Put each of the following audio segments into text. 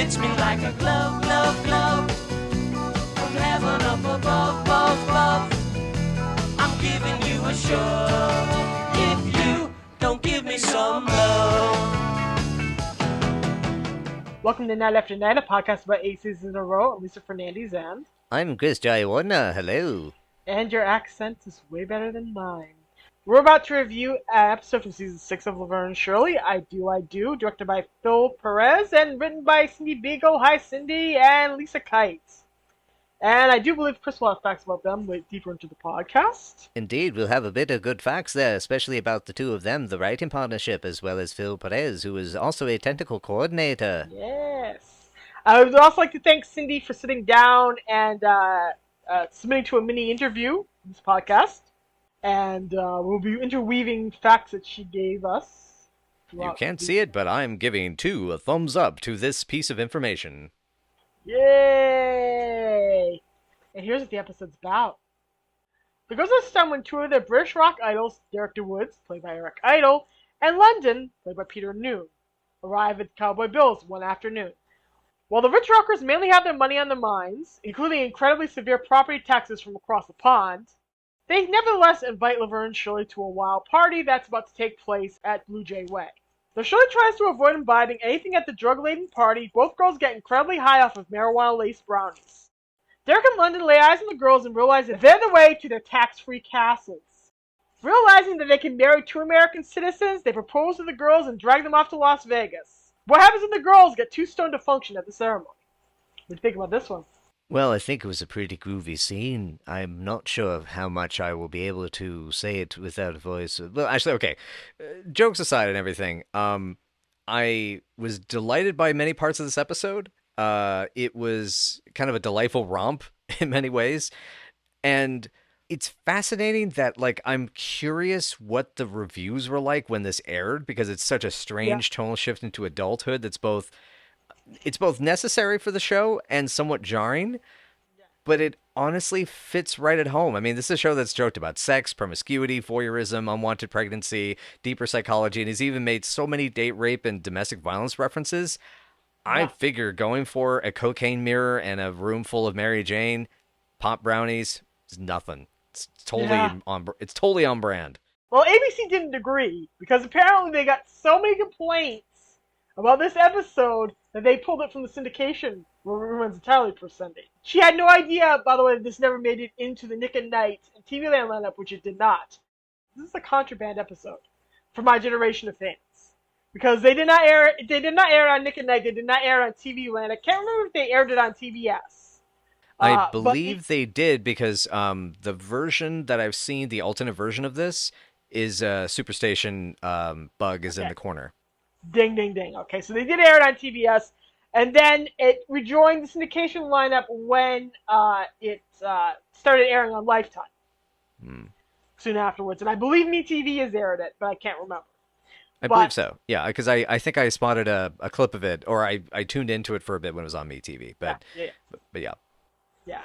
fits me like a glove, glove, glove. From heaven up above, above, above. I'm giving you a shove. If you don't give me some love. Welcome to Night After Night, a podcast about 8 seasons in a row. I'm Lisa Fernandez, I'm Chris Jaiwana. Hello. and your accent is way better than mine. We're about to review an episode from season 6 of Laverne and Shirley, I Do, directed by Phil Perez and written by Cindy Beagle, Hi Cindy, and Lisa Kite. And I do believe Chris will have facts about them way deeper into the podcast. Indeed, we'll have a bit of good facts there, especially about the two of them, the writing partnership, as well as Phil Perez, who is also a technical coordinator. Yes. I would also like to thank Cindy for sitting down and submitting to a mini interview in this podcast. And we'll be interweaving facts that she gave us. You can't see it, but I'm giving a thumbs up to this piece of information. Yay! And here's what the episode's about. The girls are stunned when two of their British rock idols, Derek DeWoods, played by Eric Idle, and London, played by Peter Noone, arrive at Cowboy Bills one afternoon. While the rich rockers mainly have their money on their minds, including incredibly severe property taxes from across the pond, they nevertheless invite Laverne and Shirley to a wild party that's about to take place at Blue Jay Way. Though Shirley tries to avoid imbibing anything at the drug-laden party, both girls get incredibly high off of marijuana-laced brownies. Derek and London lay eyes on the girls and realize that they're the way to their tax-free castles. Realizing that they can marry two American citizens, they propose to the girls and drag them off to Las Vegas. What happens when the girls get too stoned to function at the ceremony? What do you think about this one? Well, I think it was a pretty groovy scene. I'm not sure how much I will be able to say it without a voice. Well, actually, okay. Jokes aside and everything, I was delighted by many parts of this episode. It was kind of a delightful romp in many ways. And it's fascinating that, like, I'm curious what the reviews were like when this aired, because it's such a strange tonal shift into adulthood that's both necessary for the show and somewhat jarring, but it honestly fits right at home. I mean, this is a show that's joked about sex, promiscuity, voyeurism, unwanted pregnancy, deeper psychology, and he's even made so many date rape and domestic violence references. I figure going for a cocaine mirror and a room full of Mary Jane, pop brownies, is nothing. It's totally on brand. Well, ABC didn't agree, because apparently they got so many complaints about this episode that they pulled it from the syndication, where it runs entirely for Sunday. She had no idea, by the way, that this never made it into the Nick and Night and TV Land lineup, which it did not. This is a contraband episode for my generation of fans, because they did not air it. They did not air it on Nick and Night. They did not air it on TV Land. I can't remember if they aired it on TBS. I believe they did, because the version that I've seen, the alternate version of this, is Superstation Bug is in the corner. Ding, ding, ding. Okay, so they did air it on TBS, and then it rejoined the syndication lineup when it started airing on Lifetime soon afterwards. And I believe MeTV has aired it, but I can't remember. I believe so, yeah, because I think I spotted a clip of it, or I tuned into it for a bit when it was on MeTV, but yeah. Yeah.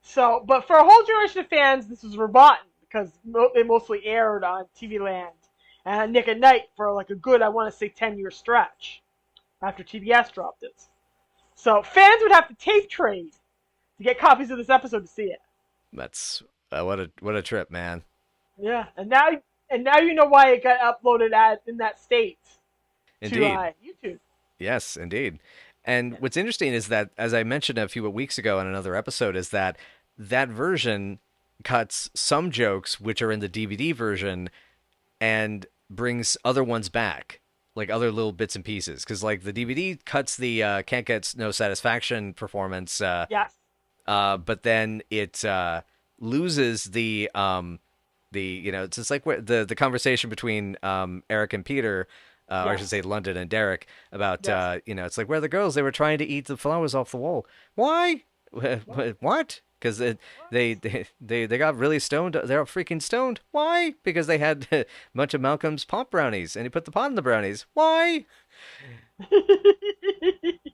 So, but for a whole generation of fans, this was verboten, because they mostly aired on TV Land and Nick at Night for like a good, I want to say, 10-year stretch after TBS dropped it. So fans would have to tape trade to get copies of this episode to see it. That's what a trip, man. Yeah, and now you know why it got uploaded in that state. Indeed. To YouTube. Yes, indeed. And what's interesting is that, as I mentioned a few weeks ago in another episode, is that version cuts some jokes which are in the DVD version and brings other ones back, like other little bits and pieces. Because, like, the DVD cuts the Can't Get No Satisfaction performance. Yes. But then it loses the it's just like the conversation between Eric and Peter, or I should say London and Derek, about, it's like, where are the girls? They were trying to eat the flowers off the wall. Why? What? Because they got really stoned. They're freaking stoned. Why? Because they had a bunch of Malcolm's pop brownies, and he put the pot in the brownies. Why?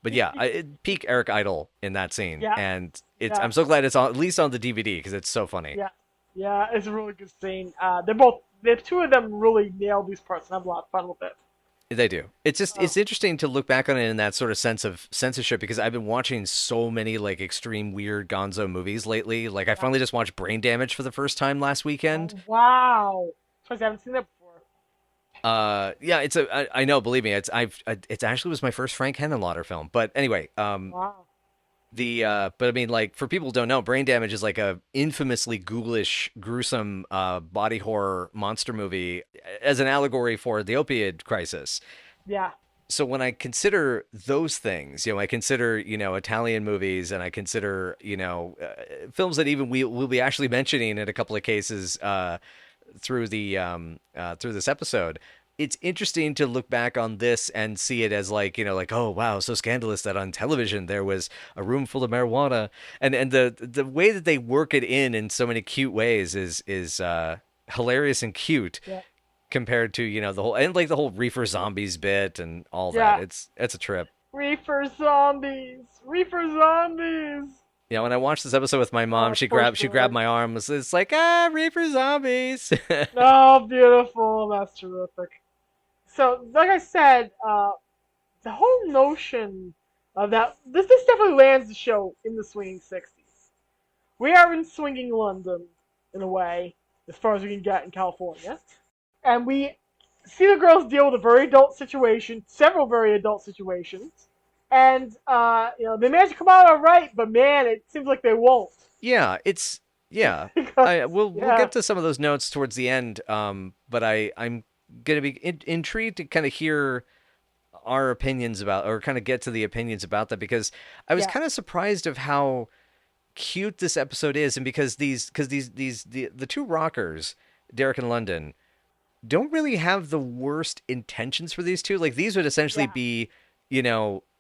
But yeah, peak Eric Idle in that scene, and I'm so glad it's at least on the DVD, because it's so funny. Yeah, it's a really good scene. The two of them really nailed these parts and have a lot of fun with it. They do. It's just Oh, it's interesting to look back on it in that sort of sense of censorship because I've been watching so many like extreme weird gonzo movies lately. Like I yeah. finally just watched Brain Damage for the first time last weekend. Oh, wow. Because I haven't seen that before. Yeah, I know, believe me, it's actually was my first Frank Henenlotter film. But anyway, Wow. but I mean like for people who don't know, Brain Damage is like a infamously ghoulish, gruesome body horror monster movie as an allegory for the opioid crisis. Yeah. So when I consider those things, I consider, Italian movies and I consider, films that even we'll be actually mentioning in a couple of cases through this episode. It's interesting to look back on this and see it as like, like, oh wow, so scandalous that on television there was a room full of marijuana, and the way that they work it in so many cute ways is hilarious and cute Yeah. compared to the whole and like the whole reefer zombies bit and all that. Yeah. It's a trip. Reefer zombies. Reefer zombies. When I watched this episode with my mom, Oh, she poor grabbed Shirley. my arm. It's like reefer zombies. Oh, beautiful. That's terrific. So, like I said, the whole notion of that this definitely lands the show in the swinging 60s. We are in swinging London, in a way, as far as we can get in California. And we see the girls deal with a very adult situation, several very adult situations. And, they manage to come out all right, but man, it seems like they won't. Yeah, yeah. Because, We'll yeah, get to some of those notes towards the end. But I'm gonna be intrigued to kind of hear our opinions about, or kind of get to the opinions about that because I was yeah, kind of surprised of how cute this episode is, and because the two rockers, Derek and London, don't really have the worst intentions for these two. Like these would essentially yeah, be,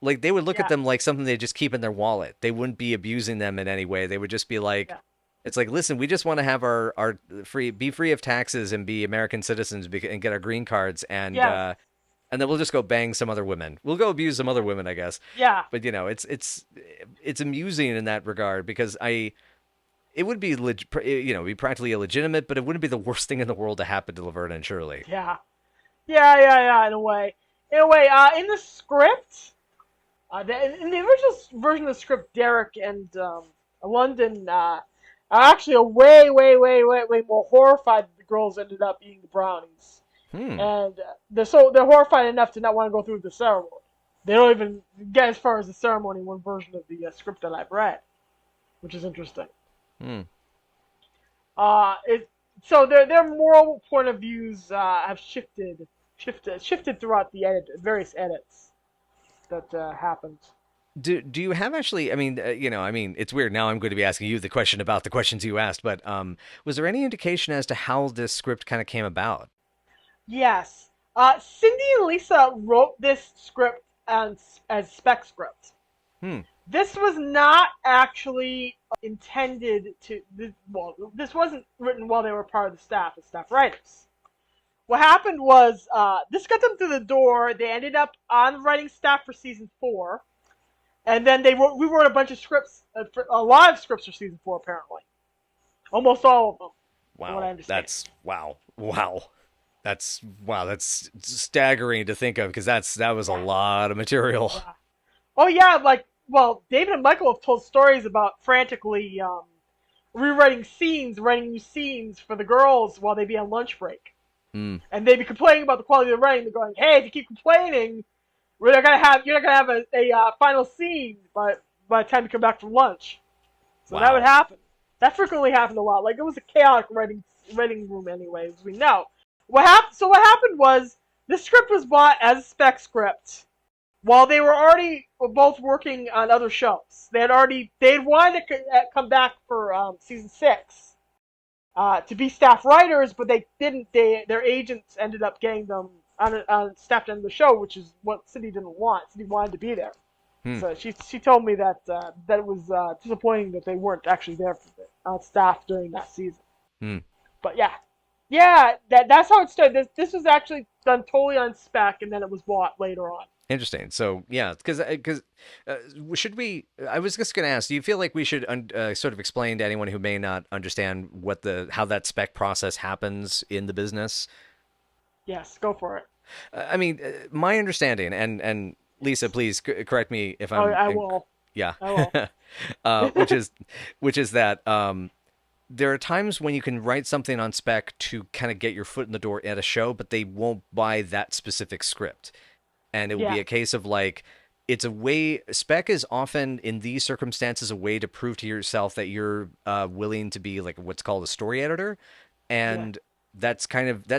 like they would look at yeah, them like something they just keep in their wallet. They wouldn't be abusing them in any way. They would just be like, yeah, it's like, listen, we just want to have our be free of taxes and be American citizens and get our green cards yes, and then we'll just go bang some other women. We'll go abuse some other women, I guess. yeah, But it's amusing in that regard because it would be be practically illegitimate, but it wouldn't be the worst thing in the world to happen to Laverne and Shirley. yeah, yeah, in a way. In a way, in the script, in the original version of the script, Derek and London are actually a way more horrified that the girls ended up eating the brownies, Hmm. and they're horrified enough to not want to go through the ceremony. They don't even get as far as the ceremony in one version of the script that I've read, which is interesting. Hmm. It so their moral point of views have shifted throughout the various edits that happened. Do you have actually? I mean, it's weird. Now I'm going to be asking you the question about the questions you asked, but was there any indication as to how this script kind of came about? Yes. Cindy and Lisa wrote this script as spec script. Hmm. This was not actually intended to. Well, this wasn't written while they were part of the staff as staff writers. What happened was this got them through the door. They ended up on the writing staff for season 4, and then we wrote a bunch of scripts, a lot of scripts for season 4 apparently, almost all of them, from what I Wow. understand. That's staggering to think of because that was a Yeah. lot of material. Yeah. Oh yeah, David and Michael have told stories about frantically rewriting scenes, writing new scenes for the girls while they'd be on lunch break, Hmm. and they'd be complaining about the quality of the writing. They're going, "Hey, if you keep complaining, you're not gonna have a final scene by the time you come back from lunch." So that would Wow. happen. That frequently happened a lot. Like it was a chaotic writing room, anyway, as we know. What happened was the script was bought as a spec script while they were both working on other shows. They'd wanted to come back for season 6 to be staff writers, but they didn't. Their agents ended up getting them on staff end of the show, which is what Cindy didn't want. Cindy wanted to be there, Hmm. so she told me that it was disappointing that they weren't actually there on staff during that season. Hmm. But yeah, that's how it started. This was actually done totally on spec, and then it was bought later on. Interesting. So yeah, because should we? I was just going to ask. Do you feel like we should sort of explain to anyone who may not understand how that spec process happens in the business? Yes, go for it. I mean, my understanding, and Lisa, please correct me if Oh, I'm, I will. yeah, I will. which is that there are times when you can write something on spec to kind of get your foot in the door at a show, but they won't buy that specific script. And it will Yeah. be a case of like, it's a way, spec is often in these circumstances a way to prove to yourself that you're willing to be like what's called a story editor. Yeah. And that's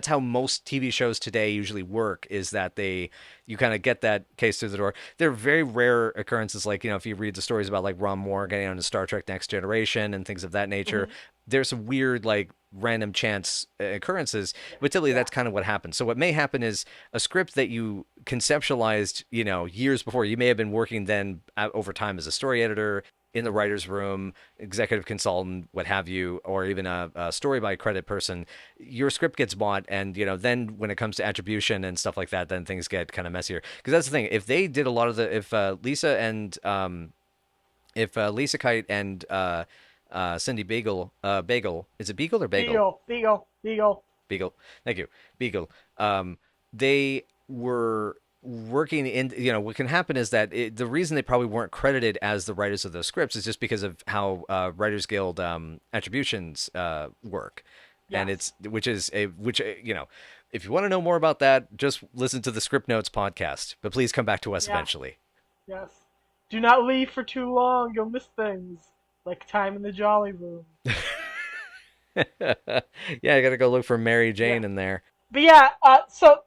how most TV shows today usually work, is that you kind of get that case through the door. There are very rare occurrences, like, if you read the stories about like Ron Moore getting onto Star Trek Next Generation and things of that nature, Hmm. there's some weird like random chance occurrences, but typically Yeah. that's kind of what happens. So what may happen is a script that you conceptualized, years before. You may have been working then over time as a story editor in the writer's room, executive consultant, what have you, or even a story by credit person. Your script gets bought, and then when it comes to attribution and stuff like that, then things get kind of messier. Because that's the thing. If they did a lot of if Lisa and if Lisa Kite and Cindy Bagel, is it Beagle or Bagel? Beagle. Beagle. Beagle. Beagle. Thank you. Beagle. They were working in, what can happen is that the reason they probably weren't credited as the writers of those scripts is just because of how Writers Guild attributions work. And Yes. if you want to know more about that, just listen to the Script Notes podcast, but please come back to us Yeah. eventually. Yes. Do not leave for too long. You'll miss things like time in the Jolly Room. Yeah, I gotta go look for Mary Yeah. Jane in there. But yeah, so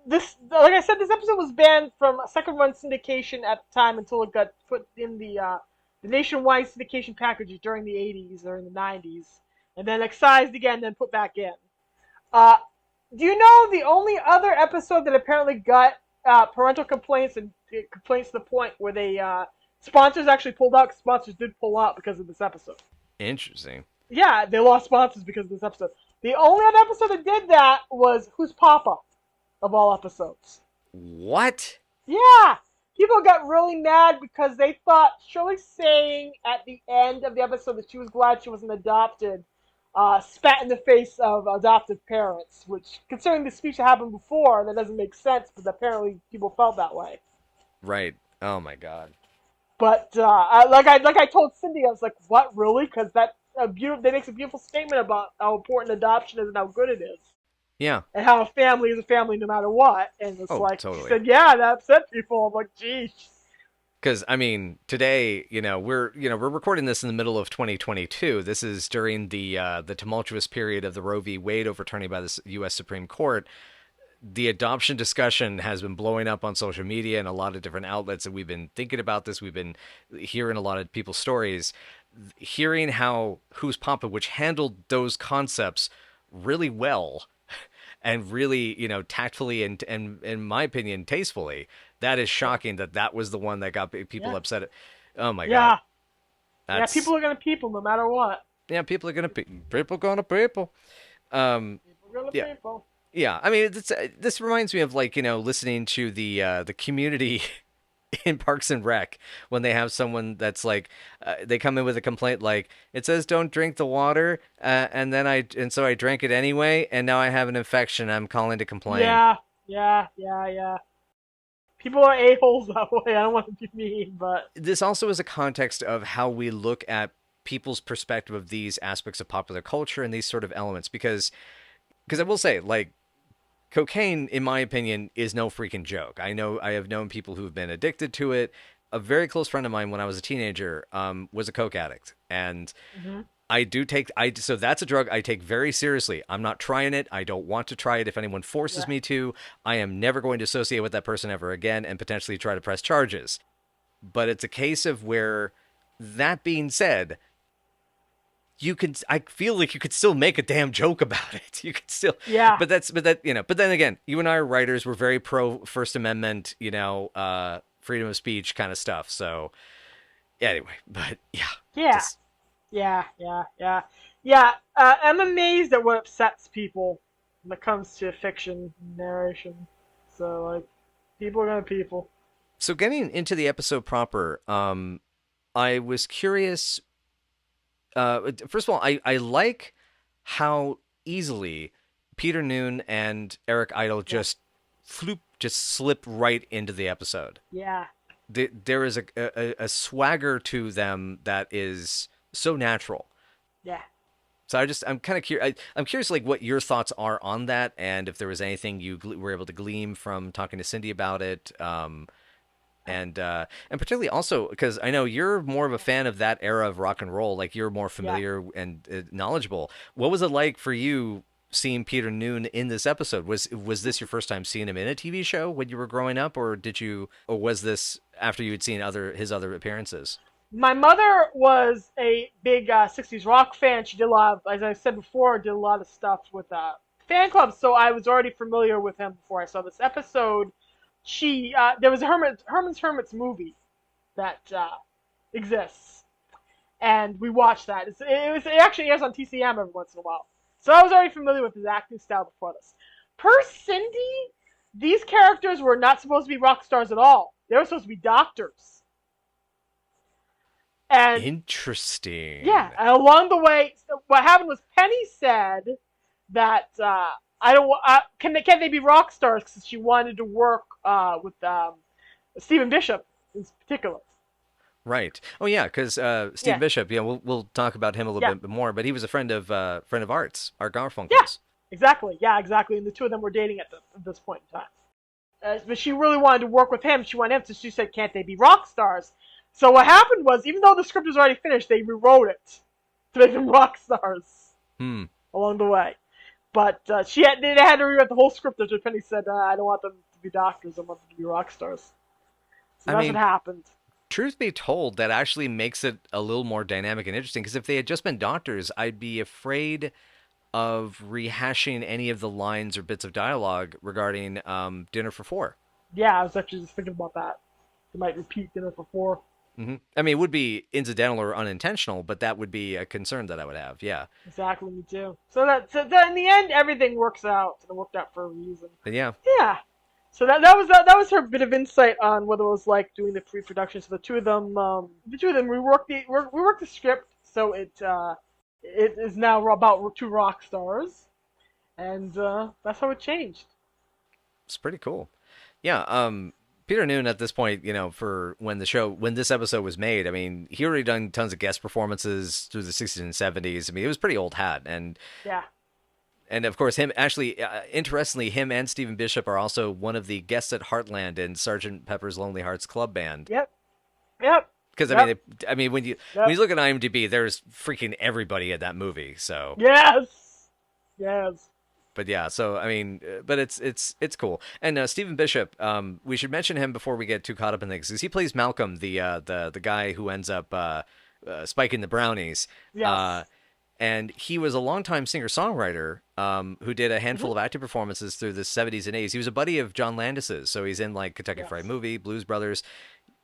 this, like I said, this episode was banned from second run syndication at the time until it got put in the nationwide syndication package during the 80s or in the 90s, and then excised again, then put back in. Uh, do you know the only other episode that apparently got parental complaints and complaints to the point where they sponsors actually pulled out? 'Cause sponsors did pull out because of this episode. Interesting. Yeah, they lost sponsors because of this episode. The only other episode that did that was Who's Papa, of all episodes. What? Yeah! People got really mad because they thought Shirley saying at the end of the episode that she was glad she wasn't adopted spat in the face of adoptive parents, which, considering the speech that happened before, that doesn't make sense, but apparently people felt that way. Right. Oh my God. But like I told Cindy, I was like, "What, really?" Because that makes a beautiful statement about how important adoption is and how good it is, Yeah. and how a family is a family no matter what. And it's Oh, like she totally. said, "Yeah, that upset people." I'm like, "Geez." Because I mean, today, we're recording this in the middle of 2022. This is during the tumultuous period of the Roe v. Wade overturning by the U.S. Supreme Court. The adoption discussion has been blowing up on social media and a lot of different outlets, and we've been thinking about this. We've been hearing a lot of people's stories, hearing how Who's Papa, which handled those concepts really well and really, tactfully and in my opinion, tastefully. That is shocking that was the one that got people Yeah, upset. Oh my God. yeah, yeah. That's, People are gonna people no matter what. yeah, people gonna people. Um, People are gonna yeah. people. Yeah, I mean, this reminds me of like listening to the community in Parks and Rec when they have someone that's like they come in with a complaint like it says don't drink the water and so I drank it anyway and now I have an infection. I'm calling to complain. Yeah, yeah, yeah, yeah. People are a-holes that way. I don't want to be mean, but This also is a context of how we look at people's perspective of these aspects of popular culture and these sort of elements because I will say like cocaine, in my opinion, is no freaking joke. I have known people who've been addicted to it. A very close friend of mine when I was a teenager was a coke addict, and hmm so that's a drug I take very seriously. I'm not trying it. I don't want to try it. If anyone forces yeah, me to, I am never going to associate with that person ever again and potentially try to press charges. But it's a case of where, that being said, I feel like you could still make a damn joke about it. You could still, yeah, but then again, you and I are writers. We're very pro First Amendment, freedom of speech kind of stuff. So anyway, but yeah, yeah. just Yeah, yeah, yeah, yeah. I'm amazed at what upsets people when it comes to fiction narration. So like, people are gonna people. so getting into the episode proper. I was curious. First of all, I like how easily Peter Noone and Eric Idle Yeah, just floop, just slip right into the episode. Yeah. There is a swagger to them that is so natural. Yeah. So I'm kind of curious. I'm curious, like, what your thoughts are on that, and if there was anything you were able to glean from talking to Cindy about it. And particularly also because I know you're more of a fan of that era of rock and roll, like you're more Yeah. familiar and knowledgeable. What was it like for you seeing Peter Noone in this episode? Was this your first time seeing him in a TV show when you were growing up, or was this after you had seen his other appearances? My mother was a big 60s rock fan. She did a lot of, as I said before, did a lot of stuff with fan clubs, so I was already familiar with him before I saw this episode. There was a Herman's Hermits movie that exists, and we watched that. It actually airs on TCM every once in a while, so I was already familiar with his acting style before this. Per Cindy, these characters were not supposed to be rock stars at all. They were supposed to be doctors. And interesting. yeah, and along the way, what happened was Penny said that I don't can they be rock stars because she wanted to work with Stephen Bishop in particular. Right. Oh yeah, because Steve Bishop. Yeah, we'll talk about him a little bit more. But he was a friend of Art Garfunkel's. Yeah, exactly. Yeah, exactly. And the two of them were dating at this point in time. But she really wanted to work with him. She wanted him, so she said, "Can't they be rock stars?" So what happened was, even though the script was already finished, they rewrote it to make them rock stars along the way. But they had to rewrite the whole script. As Penny said, "I don't want them to be doctors. I want them to be rock stars." So that's what happened. Truth be told, that actually makes it a little more dynamic and interesting. Because if they had just been doctors, I'd be afraid of rehashing any of the lines or bits of dialogue regarding Dinner for Four. Yeah, I was actually just thinking about that. They might repeat Dinner for Four. Mm-hmm. I mean, it would be incidental or unintentional, but that would be a concern that I would have. Yeah. Exactly, me too. So that in the end, everything works out. It worked out for a reason. Yeah. Yeah. So that was her bit of insight on what it was like doing the pre-production. So the two of them we worked the script, so it is now about two rock stars, and that's how it changed. It's pretty cool. Yeah. Peter Noone at this point, for when this episode was made, I mean, he already done tons of guest performances through the 60s and 70s. I mean, it was pretty old hat. And yeah. And of course, interestingly, him and Stephen Bishop are also one of the guests at Heartland in Sgt. Pepper's Lonely Hearts Club Band. Yep. Because I mean, when you look at IMDb, there's freaking everybody at that movie. So yes. But yeah, so I mean, but it's cool. And Stephen Bishop, we should mention him before we get too caught up in things, because he plays Malcom, the guy who ends up spiking the brownies. Yes. And he was a longtime singer-songwriter who did a handful of acting performances through the 70s and 80s. He was a buddy of John Landis's, so he's in like Kentucky Fried Movie, Blues Brothers.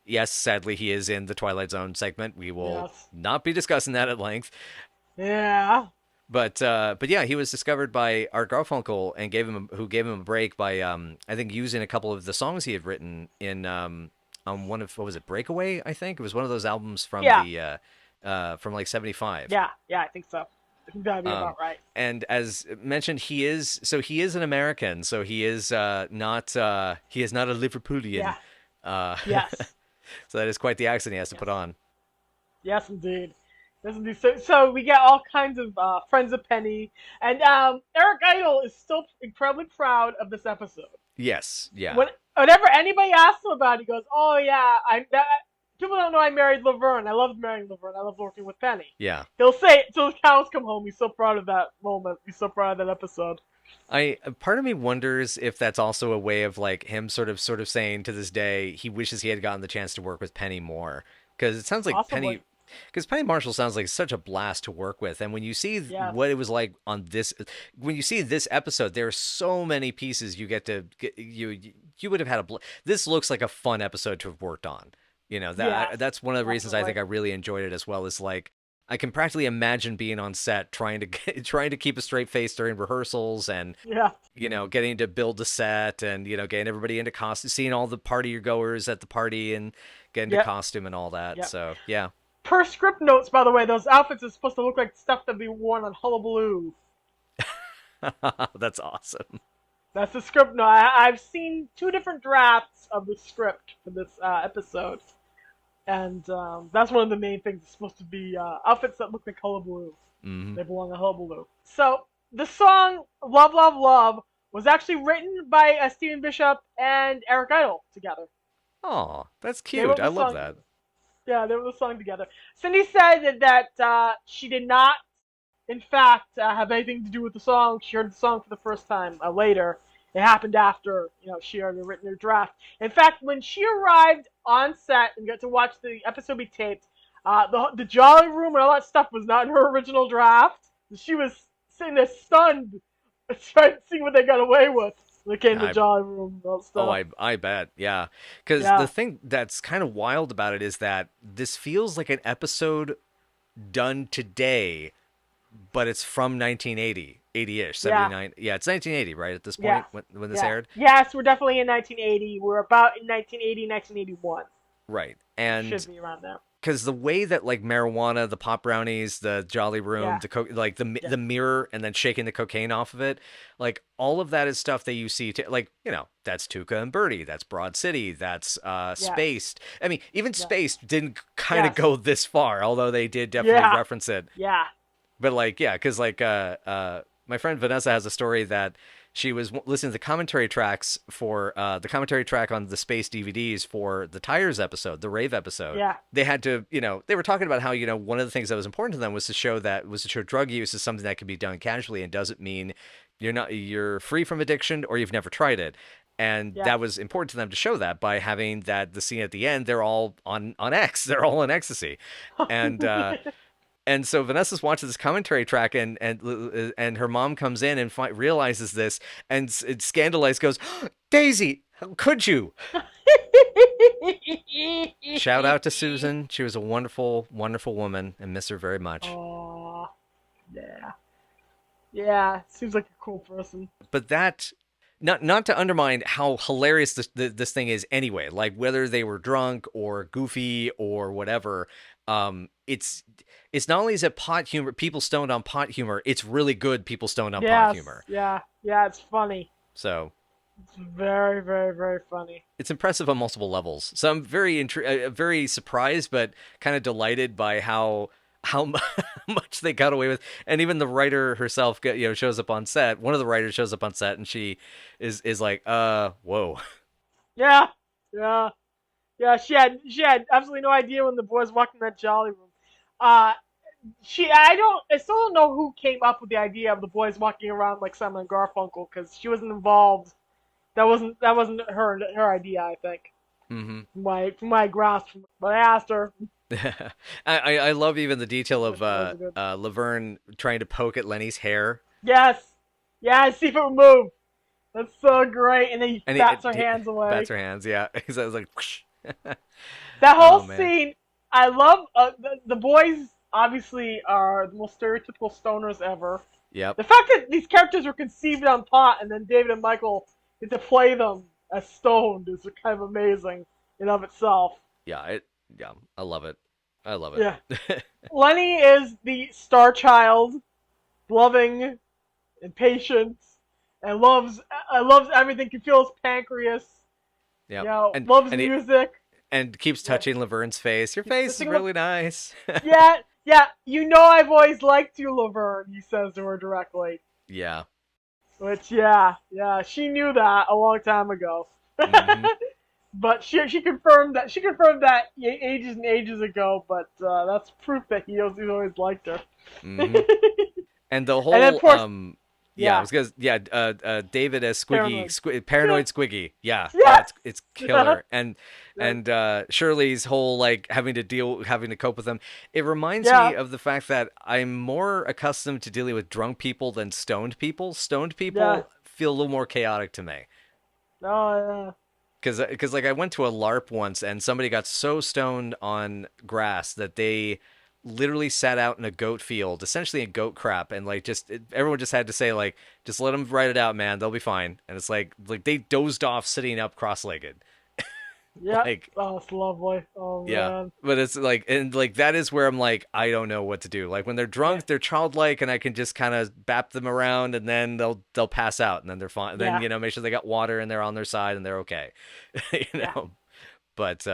Yes, sadly, he is in the Twilight Zone segment. We will not be discussing that at length. Yeah. But yeah, he was discovered by Art Garfunkel and gave him a break by I think using a couple of the songs he had written in on one of, what was it, Breakaway? I think it was one of those albums from from like 75. Yeah, I think so. I think that'd be about right. And as mentioned, he is an American, so he is not a Liverpoolian. Yeah. Yes. So that is quite the accent he has to put on. Yes, indeed. So we get all kinds of friends of Penny, and Eric Idle is still incredibly proud of this episode. Yes, yeah. Whenever anybody asks him about it, he goes, "Oh yeah, people don't know I married Laverne. I loved marrying Laverne. I loved working with Penny." Yeah. He'll say it till the cows come home. He's so proud of that moment. He's so proud of that episode. Part of me wonders if that's also a way of like him sort of saying to this day he wishes he had gotten the chance to work with Penny more, because it sounds like Possibly. Penny Marshall sounds like such a blast to work with. And when you see what it was like on when you see this episode, there are so many pieces you get to you would have had this looks like a fun episode to have worked on. That's one of the reasons I think I really enjoyed it as well. Is like I can practically imagine being on set trying to keep a straight face during rehearsals and getting to build the set and getting everybody into costume, seeing all the party goers at the party and getting to costume and all that. So yeah. Per script notes, by the way, those outfits are supposed to look like stuff that'd be worn on Hullabaloo. That's awesome. That's the script. No, I've seen two different drafts of the script for this episode, and that's one of the main things. It's supposed to be outfits that look like hullabaloo. Mm-hmm. They belong in hullabaloo. So the song "Love, Love, Love" was actually written by Stephen Bishop and Eric Idle together. Oh, that's They wrote cute. I the love song. that. Yeah, they wrote the song together. Cindy said that she did not, in fact, have anything to do with the song. She heard the song for the first time later. It happened after she already written her draft. In fact, when she arrived on set and got to watch the episode be taped, the jolly room and all that stuff was not in her original draft. She was sitting there stunned, trying to see what they got away with when it came to I jolly room and all that Oh, stuff. I bet, yeah. Because the Yeah, thing that's kind of wild about it is that this feels like an episode done today, but it's from 1980, 80-ish, yeah, 79. Yeah, it's 1980, right, at this yeah, point when this yeah. aired? Yes, we're definitely in 1980. We're about in 1980, 1981. Right. Should And be around there. because the way that like marijuana, the pop brownies, the Jolly Room, Yeah, like yeah, the mirror, and then shaking the cocaine off of it, like all of that is stuff that you see. Like that's Tuca and Birdie, that's Broad City, that's yeah, Spaced. I mean, even yeah. Spaced didn't kind of Yes. go this far, although they did definitely Yeah, reference it. yeah, But like, yeah, because like my friend Vanessa has a story that she was listening to the commentary tracks for the commentary track on the Space DVDs for the Tires episode, the Rave episode. yeah, They had to, they were talking about how one of the things that was important to them was to show drug use is something that can be done casually and doesn't mean you're free from addiction or you've never tried it. And yeah. that was important to them to show that by having the scene at the end. They're all on X. They're all on ecstasy, and and so Vanessa's watching this commentary track, and her mom comes in and realizes this, and scandalized goes, "Daisy, how could you?" Shout out to Susan. She was a wonderful, wonderful woman, and miss her very much. Aw, yeah, yeah. Seems like a cool person. But that, not to undermine how hilarious this thing is anyway. Like whether they were drunk or goofy or whatever, it's not only is it pot humor, people stoned on pot humor. It's really good people stoned on pot Yes, humor. yeah, yeah. It's funny. So It's very, very, very funny. it's impressive on multiple levels. So I'm very surprised, but kind of delighted by how much they got away with. And even the writer herself, shows up on set. One of the writers shows up on set, and she is like, whoa. Yeah, yeah, yeah. She had absolutely no idea when the boys walked in that jolly room. Uh, I still don't know who came up with the idea of the boys walking around like Simon and Garfunkel because she wasn't involved. That wasn't her idea. I think Mm-hmm. from my grasp. But I asked her. I love even the detail of That was good. Laverne trying to poke at Lenny's hair, Yes, yeah. See if it would move. That's so great. And then he and bats her hands away. bats her hands. Yeah, because I was like, whoosh. That Oh whole man, scene, I love. The boys obviously are the most stereotypical stoners ever. yep, The fact that these characters were conceived on pot and then David and Michael get to play them as stoned is kind of amazing in of itself. yeah, I love it. I love Yeah. it. Lenny is the star child, loving and patient, and loves everything. Can feel his pancreas. Yeah, Loves and he music. keeps Yeah. touching Laverne's face. Your face is Thinking really nice. Yeah, yeah. I've always liked you, Laverne. He says to her directly. Yeah. Which, yeah, she knew that a long time ago. Hmm. But she confirmed that ages and ages ago. But that's proof that he's always liked her. Hmm. And the whole And then poor, yeah, I yeah, was gonna David as Squiggy, paranoid. paranoid Squiggy. Yeah, Yes, it's killer. And yeah, Shirley's whole like having to cope with them. It reminds yeah, me of the fact that I'm more accustomed to dealing with drunk people than stoned people. Stoned yeah. people feel a little more chaotic to me. Oh, Because like I went to a LARP once and somebody got so stoned on grass that they literally sat out in a goat field, essentially in goat crap, and like everyone just had to say like, just let them ride it out, man, they'll be fine. And it's like they dozed off sitting up cross-legged. Yeah. Like, Oh, it's lovely. Oh yeah. man. But it's like, and like, that is where I'm like, I don't know what to do. Like, when they're Yeah. drunk, they're childlike, and I can just kind of bap them around, and then they'll pass out, and then they're fine. Then, Yeah. make sure they got water and they're on their side and they're okay. you Yeah. know? But,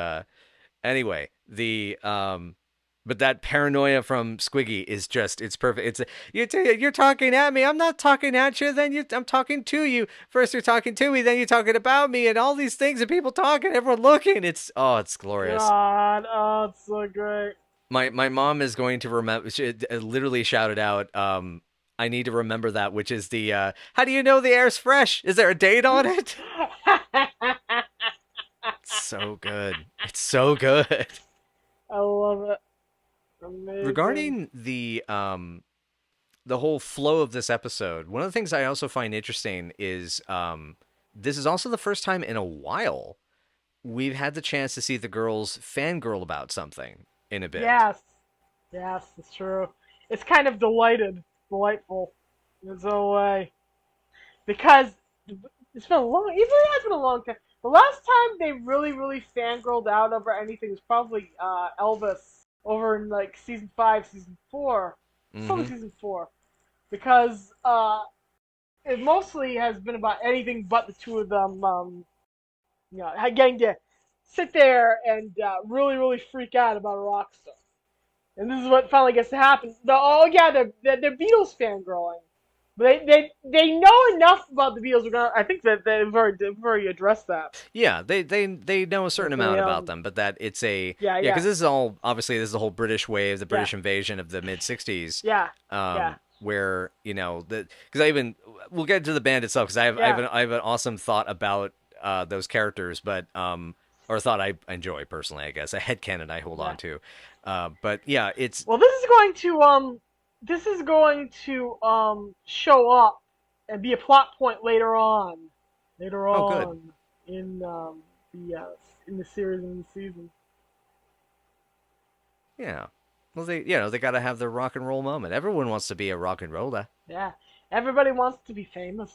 anyway, but that paranoia from Squiggy is just, it's perfect. It's you're talking at me. I'm not talking at you. I'm talking to you. First you're talking to me, then you're talking about me, and all these things, and people talking, everyone looking. It's glorious. God. Oh, it's so great. My mom is going to remember. She literally shouted out, I need to remember that, which is how do you know the air's fresh? Is there a date on it? It's so good. It's so good. I love it. Amazing. Regarding the whole flow of this episode, one of the things I also find interesting is this is also the first time in a while we've had the chance to see the girls fangirl about something in a bit. Yes. Yes, it's true. It's kind of delightful in its own way. Because it's been a long, even it has been a long time. The last time they really, really fangirled out over anything was probably Elvis over in like season 5, season 4. Probably season 4. Because it mostly has been about anything but the two of them, getting to sit there and really, really freak out about a rock star. And this is what finally gets to happen. They're Beatles fangirling. But they know enough about the Beatles. I think that they've already addressed that. Yeah, they know a certain amount about them, but that it's because this is all, obviously this is the whole British wave, the British invasion of the mid '60s. Yeah. Where because we'll get into the band itself, because I have an awesome thought about those characters, but or thought I enjoy personally, I guess, a headcanon I hold on to. But yeah, it's well, this is going to show up and be a plot point later on good. in in the series and the season. Yeah. Well, they got to have their rock and roll moment. Everyone wants to be a rock and roller. Yeah, everybody wants to be famous.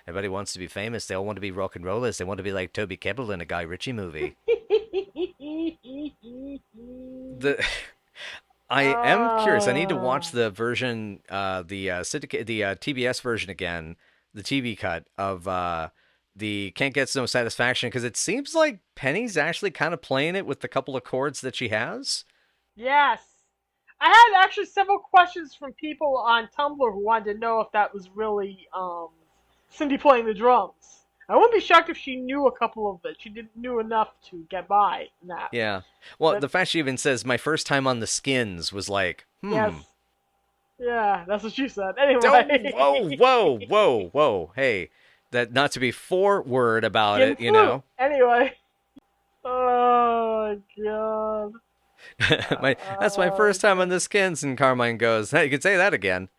Everybody wants to be famous. They all want to be rock and rollers. They want to be like Toby Kebbell in a Guy Ritchie movie. I am curious. I need to watch the version, Syndicate, the TBS version again, the TV cut of the "Can't Get No Satisfaction," because it seems like Penny's actually kind of playing it with the couple of chords that she has. Yes. I had actually several questions from people on Tumblr who wanted to know if that was really Cindy playing the drums. I wouldn't be shocked if she knew a couple of it. She didn't knew enough to get by in that. Yeah. Well, the fact she even says, "My first time on the Skins" was like, Yes. Yeah, that's what she said. Anyway. Whoa. Hey, that not to be forward about it, you know. Anyway. Oh, God. That's my first time on the Skins, and Carmine goes, "Hey, you could say that again."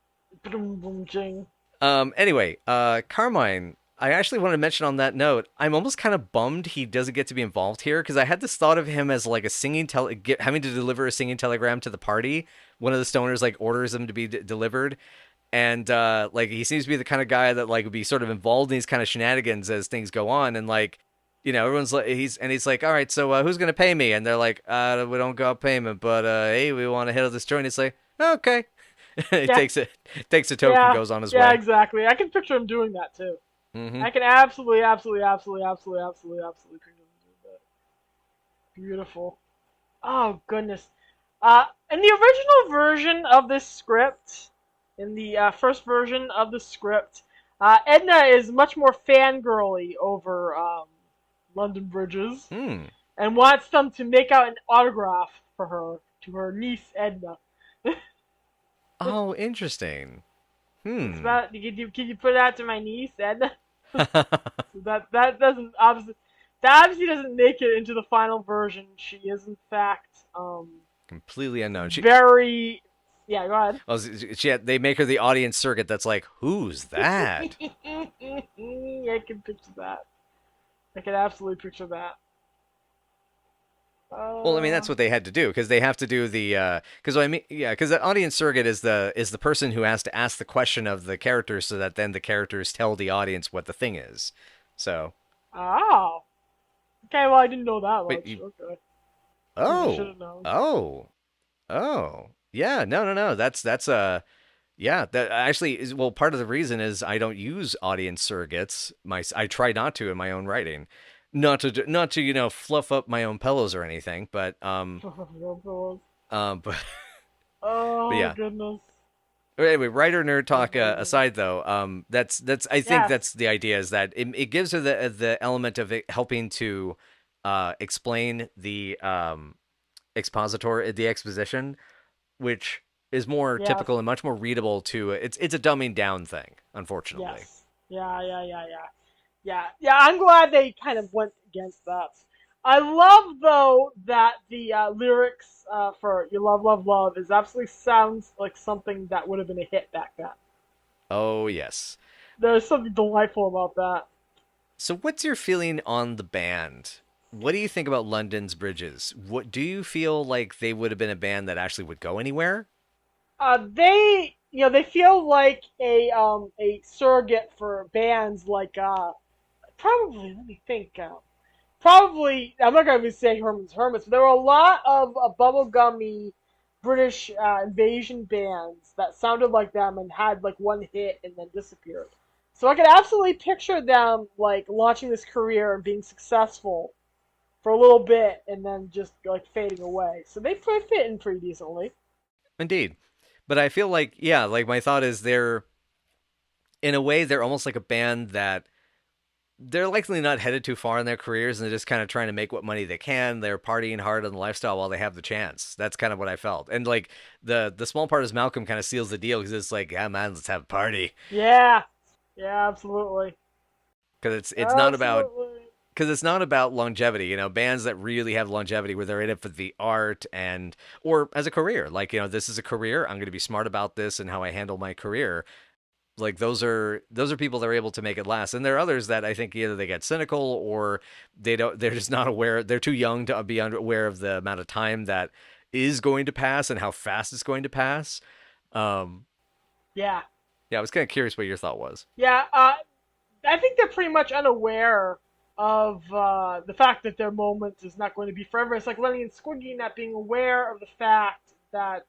Anyway, Carmine, I actually want to mention on that note, I'm almost kind of bummed he doesn't get to be involved here, because I had this thought of him as like having to deliver a singing telegram to the party. One of the stoners like orders him to be delivered, and like he seems to be the kind of guy that like would be sort of involved in these kind of shenanigans as things go on, and like, everyone's like, he's like, "All right, so who's gonna pay me?" And they're like, "We don't got payment, but hey, we want to hit this joint." It's like, okay. He takes a token, and goes on his way. Yeah, exactly. I can picture him doing that too. Mm-hmm. I can absolutely picture him doing that. Beautiful. Oh goodness. In the original version of this script, in the first version of the script, Edna is much more fangirly over London Bridges and wants them to make out an autograph for her to her niece Edna. Oh, interesting. Can you put it out to my niece Edna? that doesn't obviously doesn't make it into the final version. She is in fact completely unknown. Go ahead. Well, they make her the audience circuit. That's like, who's that? I can picture that. I can absolutely picture that. Well, I mean, that's what they had to do, because they have to do the because the audience surrogate is the person who has to ask the question of the characters, so that then the characters tell the audience what the thing is. So. Oh, Okay, well, I didn't know that Wait, much. you... Okay. I should Oh, have known. oh, oh. Yeah, no, no, no. That's yeah, that actually is, well, part of the reason is I don't use audience surrogates. I try not to in my own writing. Not to, fluff up my own pillows or anything, but but Oh, yeah. goodness. But anyway, writer nerd Oh, talk my goodness. aside, though, that's I think Yes. that's the idea is that it gives her the element of it helping to explain the the exposition, which is more Yes. typical and much more readable to it's a dumbing down thing, unfortunately. Yes. Yeah. Yeah, I'm glad they kind of went against that. I love, though, that the lyrics for "You Love, Love, Love" is absolutely sounds like something that would have been a hit back then. Oh yes. There's something delightful about that. So what's your feeling on the band? What do you think about London's Bridges? What do you feel like they would have been a band that actually would go anywhere? They feel like a surrogate for bands like probably let me think. Probably, I'm not going to say Herman's Hermits, but there were a lot of bubblegummy British invasion bands that sounded like them and had like one hit and then disappeared. So I could absolutely picture them like launching this career and being successful for a little bit and then just like fading away. So they fit in pretty decently. Indeed. But I feel like, yeah, like my thought is in a way, they're almost like a band that they're likely not headed too far in their careers and they're just kind of trying to make what money they can. They're partying hard on the lifestyle while they have the chance. That's kind of what I felt. And like the small part is Malcolm kind of seals the deal because it's like, yeah, man, let's have a party. Yeah, yeah, absolutely, Because it's not about absolutely. because it's not about longevity. Bands that really have longevity where they're in it for the art and or as a career. Like this is a career. I'm going to be smart about this and how I handle my career. Like those are people that are able to make it last, and there are others that I think either they get cynical or they're just not aware, they're too young to be aware of the amount of time that is going to pass and how fast it's going to pass. um Yeah, yeah, I was kind of curious what your thought was. yeah. I think they're pretty much unaware of the fact that their moment is not going to be forever. It's like Lenny and Squiggy not being aware of the fact that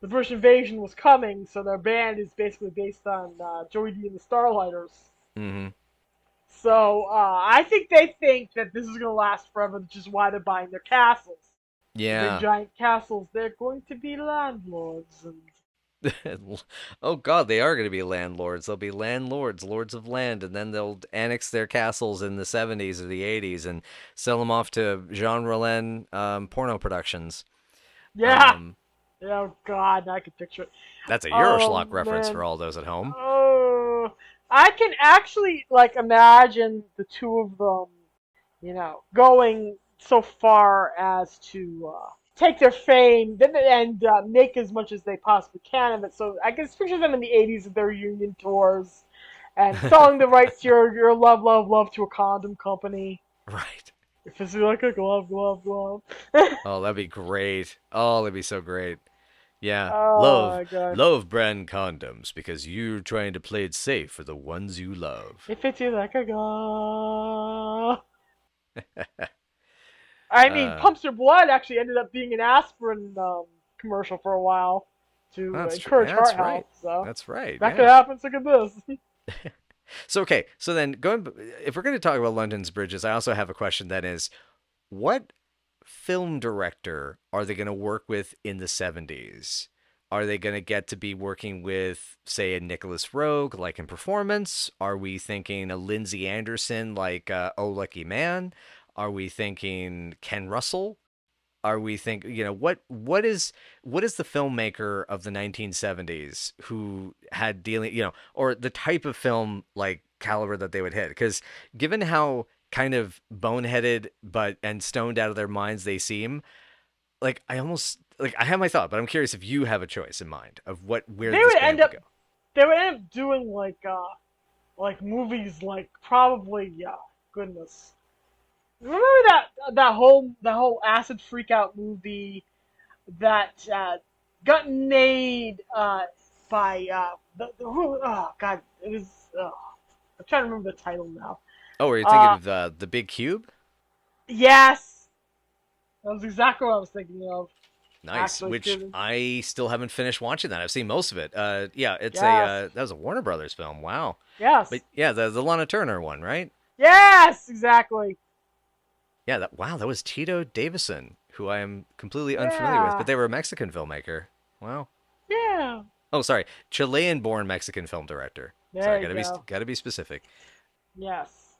the British invasion was coming, so their band is basically based on Joey D and the Starlighters. Mm-hmm. So I think they think that this is going to last forever, which is why they're buying their castles. The big Yeah. giant castles, they're going to be landlords. And Oh god, they are going to be landlords. They'll be landlords, lords of land, and then they'll annex their castles in the 70s or the 80s and sell them off to Jean Rollin porno productions. yeah, um oh god, I can picture it. that's a Oh Euroschlock reference man, for all those at home. oh, I can actually like imagine the two of them, going so far as to take their fame and make as much as they possibly can of it. So I can just picture them in the '80s at their reunion tours and selling the rights to your love, love, love to a condom company. Right. If it's like a glove, glove, glove. Oh, that'd be great. Oh, that'd be so great. Yeah. Oh Love, my god. love brand condoms because you're trying to play it safe for the ones you love. It fits you like a glove. I mean, Uh, Pumps Your Blood actually ended up being an aspirin commercial for a while to that's true. encourage Yeah, heart that's health. right. So That's right. that could Yeah. happen. So could this. So okay. So then if we're going to talk about London's bridges, I also have a question that is, what film director are they going to work with in the 70s? Are they going to get to be working with, say, a Nicholas Roeg, like in performance? Are we thinking a Lindsay Anderson, like Oh Lucky Man? Are we thinking Ken Russell? Are we thinking, what is the filmmaker of the 1970s who had dealing, or the type of film like caliber that they would hit? Because given how kind of boneheaded and stoned out of their minds they seem, like I almost like I have my thought, but I'm curious if you have a choice in mind of where They this would band end would up. go. They would end up doing like movies like probably goodness. Remember that whole acid freakout movie that got made by oh god, it was I'm trying to remember the title now. Oh, are you thinking Uh of the Big Cube? Yes, that was exactly what I was thinking of. Nice, Actually, which too. I still haven't finished watching that. I've seen most of it. Yeah, it's a Yes, that was a Warner Brothers film. Wow. But yes, yeah, the Lana Turner one, right? yes, exactly. Yeah, that was Tito Davison, who I am completely unfamiliar with, but Yeah, they were a Mexican filmmaker. Wow. yeah. Oh, sorry, Chilean-born Mexican film director. Sorry, There you go. gotta be specific. Yes,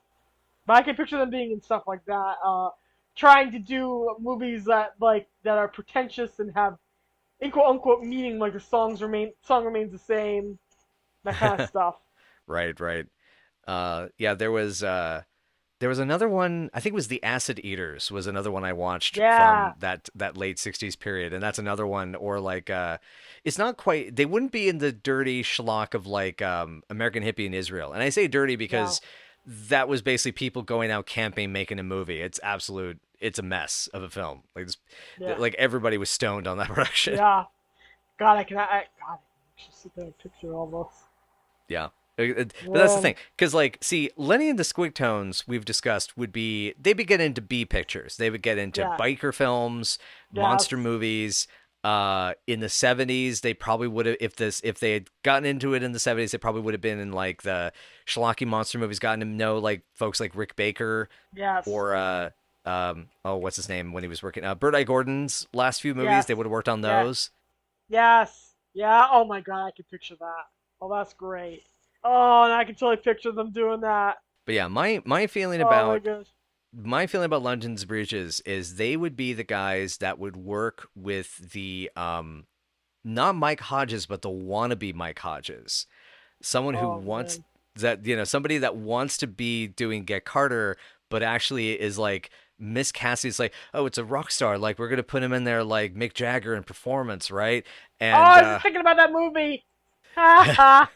but I can picture them being in stuff like that. Trying to do movies that are pretentious and have in quote unquote meaning, like the song remains the same, that kind of stuff. Right, right. Yeah, there was another one. I think it was The Acid Eaters was another one I watched Yeah, from that late '60s period, and that's another one. Or like, it's not quite. They wouldn't be in the dirty schlock of like American Hippie in Israel, and I say dirty no, because that was basically people going out camping, making a movie. It's absolute. It's a mess of a film. yeah, Like everybody was stoned on that production. yeah. God, God, I can actually sit there and picture all this. Yeah. But that's the Man, thing. Because, like, see, Lenny and the Squigtones, we've discussed, they would get into B pictures. They would get into yeah, biker films, monster yes, movies. In the 70s, they probably would have, if they had gotten into it in the 70s, they probably would have been in, like, the schlocky monster movies, gotten to know, like, folks like Rick Baker yes, or, oh, what's his name when he was working? Bert I. Gordon's last few movies, yes, they would have worked on yeah, those. yes, yeah. Oh my God, I can picture that. Oh, that's great. Oh, and I can totally picture them doing that. But yeah, Oh my gosh. my feeling about London's Bridges is they would be the guys that would work with the not Mike Hodges but the wannabe Mike Hodges. Someone who Oh wants man. that somebody that wants to be doing Get Carter but actually is like Miss Cassie's like, "Oh, it's a rock star. Like we're going to put him in there like Mick Jagger in performance, right?" Oh, And I was just thinking about that movie. Ha ha.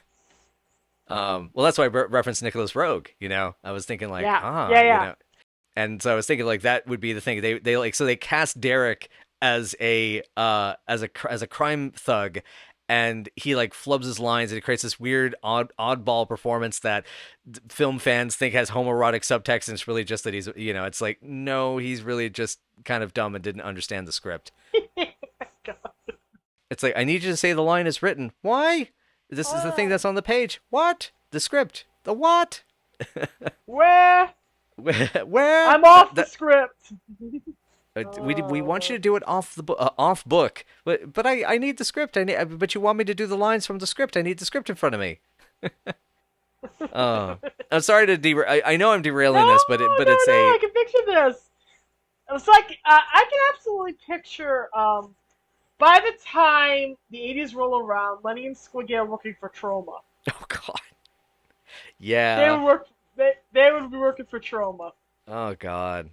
well that's why I referenced Nicholas Rogue, I was thinking like, Yeah, yeah, yeah. And so I was thinking like that would be the thing. They like so they cast Derek as a crime thug, and he like flubs his lines and it creates this weird oddball performance that film fans think has homoerotic subtext, and it's really just that it's like no, he's really just kind of dumb and didn't understand the script. It's like I need you to say the line is written. Why? This is the thing Oh, that's on the page. What? The script. The what? where? Where? I'm off the script. We want you Oh. to do it off book, but I need the script. But you want me to do the lines from the script. I need the script in front of me. I'm sorry to I know I'm No, derailing this, but no, it's no. a I can picture this. It's like I can absolutely picture. By the time the '80s roll around, Lenny and Squiggy are working for Trauma. oh god, They yeah, would work. They would be working for Trauma. oh god.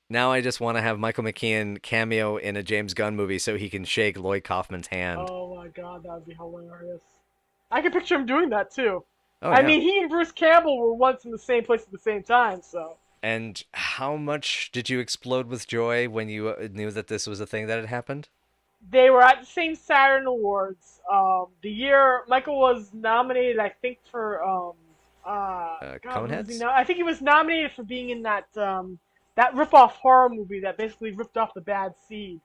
Now I just want to have Michael McKean cameo in a James Gunn movie so he can shake Lloyd Kaufman's hand. Oh my God, that would be hilarious. I can picture him doing that too. Oh I yeah. mean, he and Bruce Campbell were once in the same place at the same time, so And how much did you explode with joy when you knew that this was a thing that had happened? they were at the same Saturn Awards. The year Michael was nominated, I think for God, what was he Coneheads? now? I think he was nominated for being in that rip-off horror movie that basically ripped off the Bad Seed,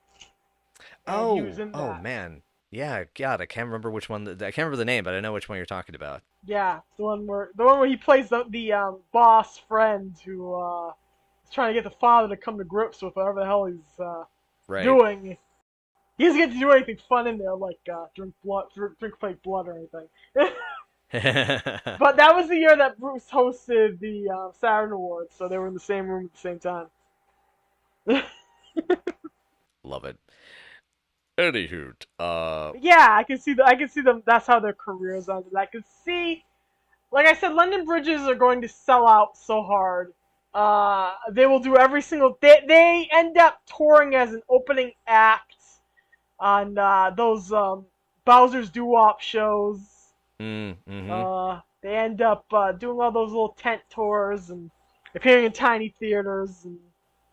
and he was Oh, in oh that. man. Yeah, God, I can't remember which one. I can't remember the name, but I know which one you're talking about. Yeah, the one where he plays the boss friend who is trying to get the father to come to grips with whatever the hell he's Right. doing. He doesn't get to do anything fun in there, like drink fake blood or anything. But that was the year that Bruce hosted the Saturn Awards, so they were in the same room at the same time. Love it. Anywho, Yeah, I can see them. That's how their careers ended. I can see, like I said, London Bridges are going to sell out so hard. They will do every single. They end up touring as an opening act on those Bowser's Doo-Wop shows. mm-hmm. They end up doing all those little tent tours and appearing in tiny theaters. And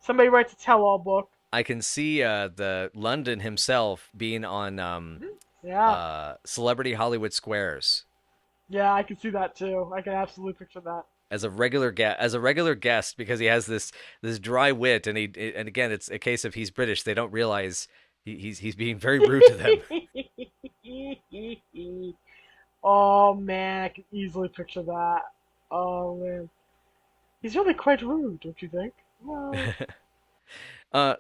somebody writes a tell-all book. I can see the London himself being on Yeah, Celebrity Hollywood Squares. yeah, I can see that too. I can absolutely picture that. as a regular guest because he has this dry wit, and again it's a case of he's British. They don't realize he's being very rude to them. Oh man, I can easily picture that. Oh man, he's really quite rude, don't you think? Well,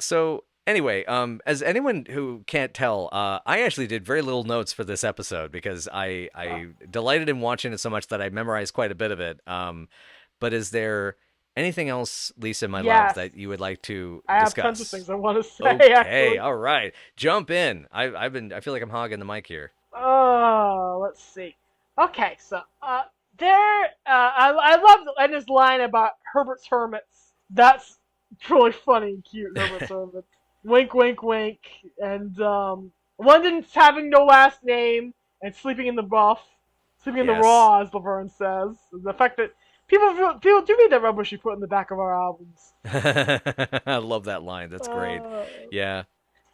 So anyway, as anyone who can't tell, I actually did very little notes for this episode because I delighted in watching it so much that I memorized quite a bit of it. But is there anything else, Lisa, my love, yes, that you would like to I have tons of discuss? things I want to say. Okay, Actually, all right, jump in. I feel like I'm hogging the mic here. oh, let's see. Okay, so I love Edna's line about Herbert's hermits. That's really funny and cute. Herbert's hermits. Wink, wink, wink. And London's having no last name and sleeping in the buff, sleeping in the Yes. raw, as Laverne says. The fact that people do read that rubbish we put in the back of our albums. I love that line. That's great. Uh, Yeah.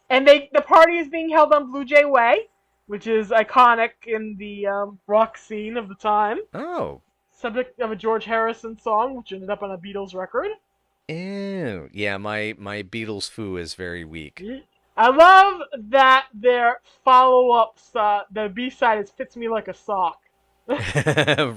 and the party is being held on Blue Jay Way, which is iconic in the rock scene of the time. Oh. Subject of a George Harrison song, which ended up on a Beatles record. Ew. Yeah, my Beatles foo is very weak. I love that their follow-ups, the B-side is Fits Me Like a Sock. Which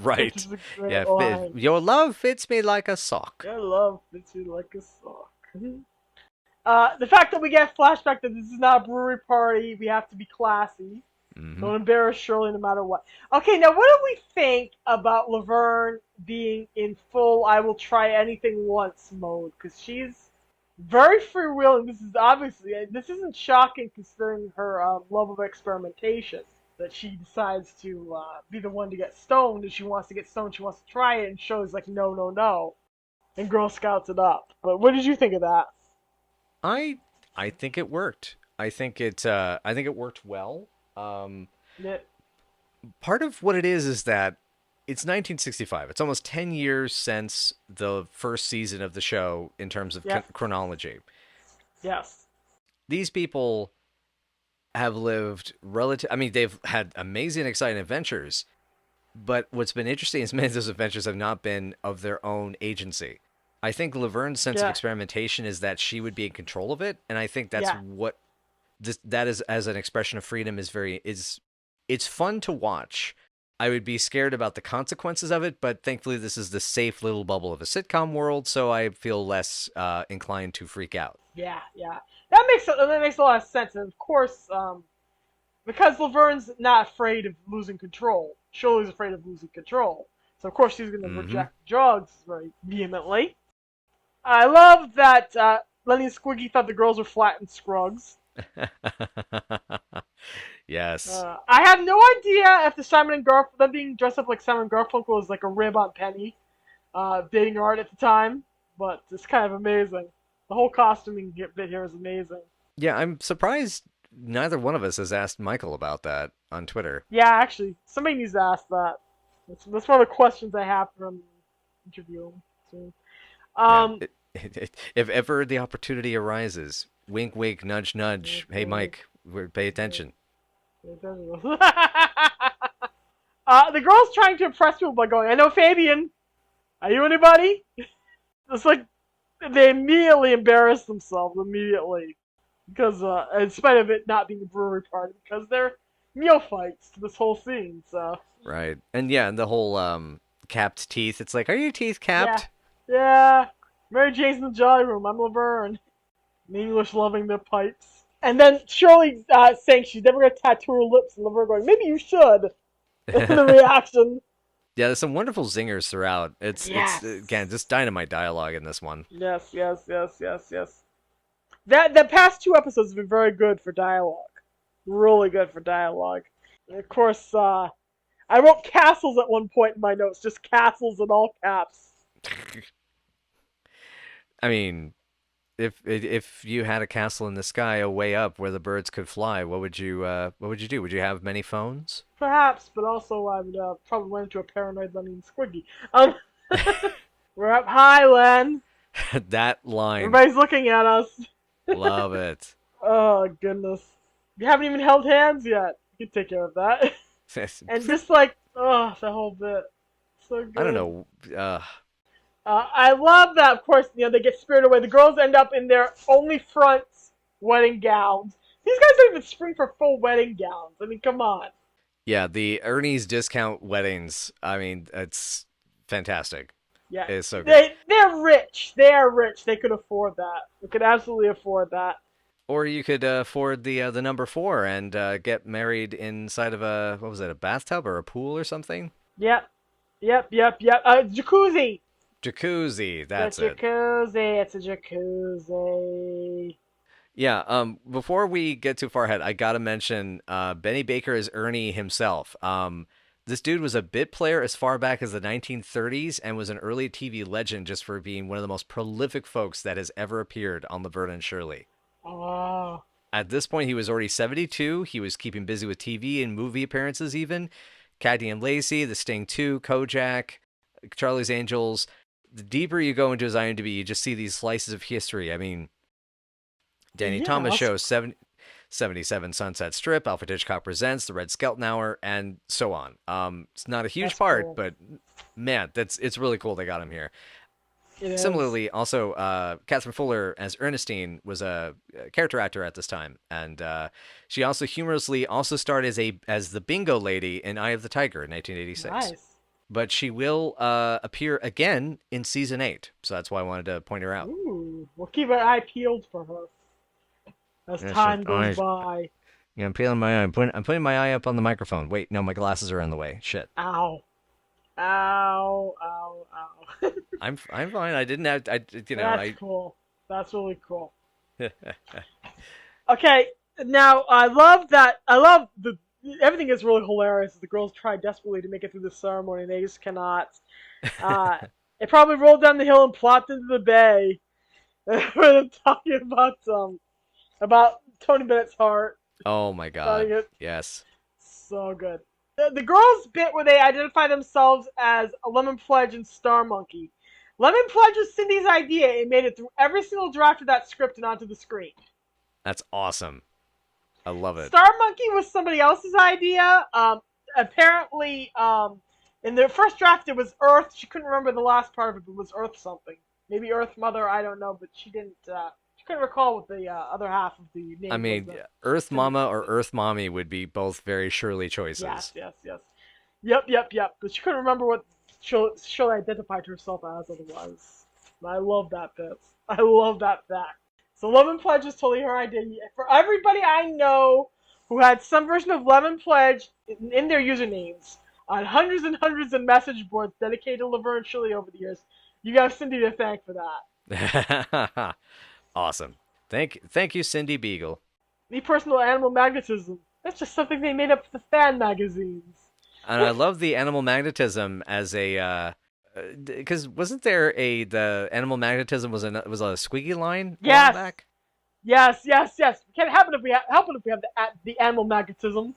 Right. is a great Yeah, line. your love fits me like a sock. I love Fits Me Like a Sock. The fact that we get flashback that this is not a brewery party, we have to be classy. Hmm. Don't embarrass Shirley no matter what. Okay, now what do we think about Laverne being in full I will try anything once mode? Because she's very freewheeling. This isn't shocking considering her love of experimentation. That she decides to be the one to get stoned, and she wants to get stoned, she wants to try it, and Shirley's like, no, no, no. And Girl Scouts it up. But what did you think of that? I I think it worked. I think it worked well. Um, Yeah. Part of what it is that it's 1965. It's almost 10 years since the first season of the show in terms of Yes. chronology. Yes. These people have lived relative. I mean, they've had amazing, exciting adventures, but what's been interesting is many of those adventures have not been of their own agency. I think Laverne's sense of Yeah. experimentation is that she would be in control of it, and I think that's Yeah. what that is as an expression of freedom is it's fun to watch. I would be scared about the consequences of it, but thankfully this is the safe little bubble of a sitcom world, so I feel less inclined to freak out. Yeah, yeah. That makes a lot of sense. And of course, because Laverne's not afraid of losing control, Shirley's afraid of losing control. So of course she's going to Hmm. reject drugs very vehemently. I love that Lenny and Squiggy thought the girls were flat and scrugs. Yes. I have no idea if them being dressed up like Simon and Garfunkel was like a rib on Penny, dating art at the time, but it's kind of amazing. The whole costuming bit here is amazing. Yeah, I'm surprised neither one of us has asked Michael about that on Twitter. Yeah, actually, somebody needs to ask that. That's one of the questions I have from interview him soon. Yeah. Um, If ever the opportunity arises, wink, wink, nudge, nudge. Hey, okay. Mike, pay attention. The girl's trying to impress people by going, I know Fabian. Are you anybody? It's like they immediately embarrass themselves immediately. Because, in spite of it not being a brewery party, because they're neophytes to this whole scene, so. Right. And yeah, and the whole capped teeth. It's like, are your teeth capped? Yeah. Mary Jane's in the Jolly Room. I'm Laverne. The English loving their pipes. And then Shirley saying she's never going to tattoo her lips, and Laverne going, maybe you should. The reaction. Yeah, there's some wonderful zingers throughout. It's Yes. again just dynamite dialogue in this one. Yes. The past two episodes have been very good for dialogue. Really good for dialogue. And of course, I wrote castles at one point in my notes, just castles in all caps. I mean, if you had a castle in the sky way up where the birds could fly, what would you do? Would you have many phones? Perhaps, but also I would probably run into a paranoid Lenny and Squiggy. We're up high, Len. That line, Everybody's looking at us. love it. Oh, goodness. You haven't even held hands yet. You can take care of that. And just like, oh, the whole bit. So good. I don't know. I love that, of course, they get spirited away. The girls end up in their only fronts wedding gowns. These guys don't even spring for full wedding gowns. I mean, come on. Yeah, the Ernie's discount weddings. I mean, it's fantastic. Yeah, It's so good. they're rich. They are rich. They could afford that. They could absolutely afford that. Or you could afford the number four and get married inside of a what was it, a bathtub or a pool or something? Yep, yep. Jacuzzi. Jacuzzi. It's That's a it. jacuzzi. It's a jacuzzi. Yeah. Before we get too far ahead, I gotta mention Benny Baker as Ernie himself. This dude was a bit player as far back as the 1930s and was an early TV legend just for being one of the most prolific folks that has ever appeared on Laverne and Shirley. Oh, At this point, he was already 72. He was keeping busy with TV and movie appearances, even. Caddy and Lacey, The Sting 2, Kojak, Charlie's Angels. The deeper you go into his IMDb, you just see these slices of history. I mean, Danny yeah. Thomas Show, 77 Sunset Strip, Alfred Hitchcock Presents, The Red Skelton Hour, and so on. It's not a huge That's part, cool. but man, it's really cool they got him here. It is. Similarly, also, Catherine Fuller as Ernestine was a character actor at this time, and she also humorously also starred as the Bingo Lady in Eye of the Tiger in 1986. Nice. But she will appear again in season 8, so that's why I wanted to point her out. Ooh, we'll keep an eye peeled for her as Yeah, time shit. goes by. Yeah, I'm peeling my eye. I'm putting my eye up on the microphone. Wait, no, my glasses are in the way. Shit. Ow. Ow, ow, ow. I'm fine. I didn't have That's cool. That's really cool. Okay, now I love that. I love the everything is really hilarious. The girls try desperately to make it through the ceremony, and they just cannot. Uh, they probably rolled down the hill and plopped into the bay. For them talking about Tony Bennett's heart. Oh my Starting god. it. Yes. So good. The girls bit where they identify themselves as a Lemon Pledge and Star Monkey. Lemon Pledge was Cindy's idea. It made it through every single draft of that script and onto the screen. That's awesome. I love it. Star Monkey was somebody else's idea. Apparently, in the first draft it was Earth. She couldn't remember the last part of it, but it was Earth something. Maybe Earth Mother, I don't know, but she didn't. She couldn't recall what the other half of the name I mean, was. Earth Mama or Earth Mommy would be both very Shirley choices. Yes. Yep. But she couldn't remember what Shirley identified herself as otherwise. I love that bit. I love that fact. So Lemon Pledge is totally her idea. For everybody I know who had some version of Lemon Pledge in their usernames on hundreds and hundreds of message boards dedicated to Laverne and Shirley over the years, you got Cindy to thank for that. Awesome. Thank you, Cindy Beagle. Me personal animal magnetism. That's just something they made up for the fan magazines. And I love the animal magnetism as a because wasn't there the animal magnetism was a Squiggy line a while Yes. back? Yes. We can't help it if we have the animal magnetism.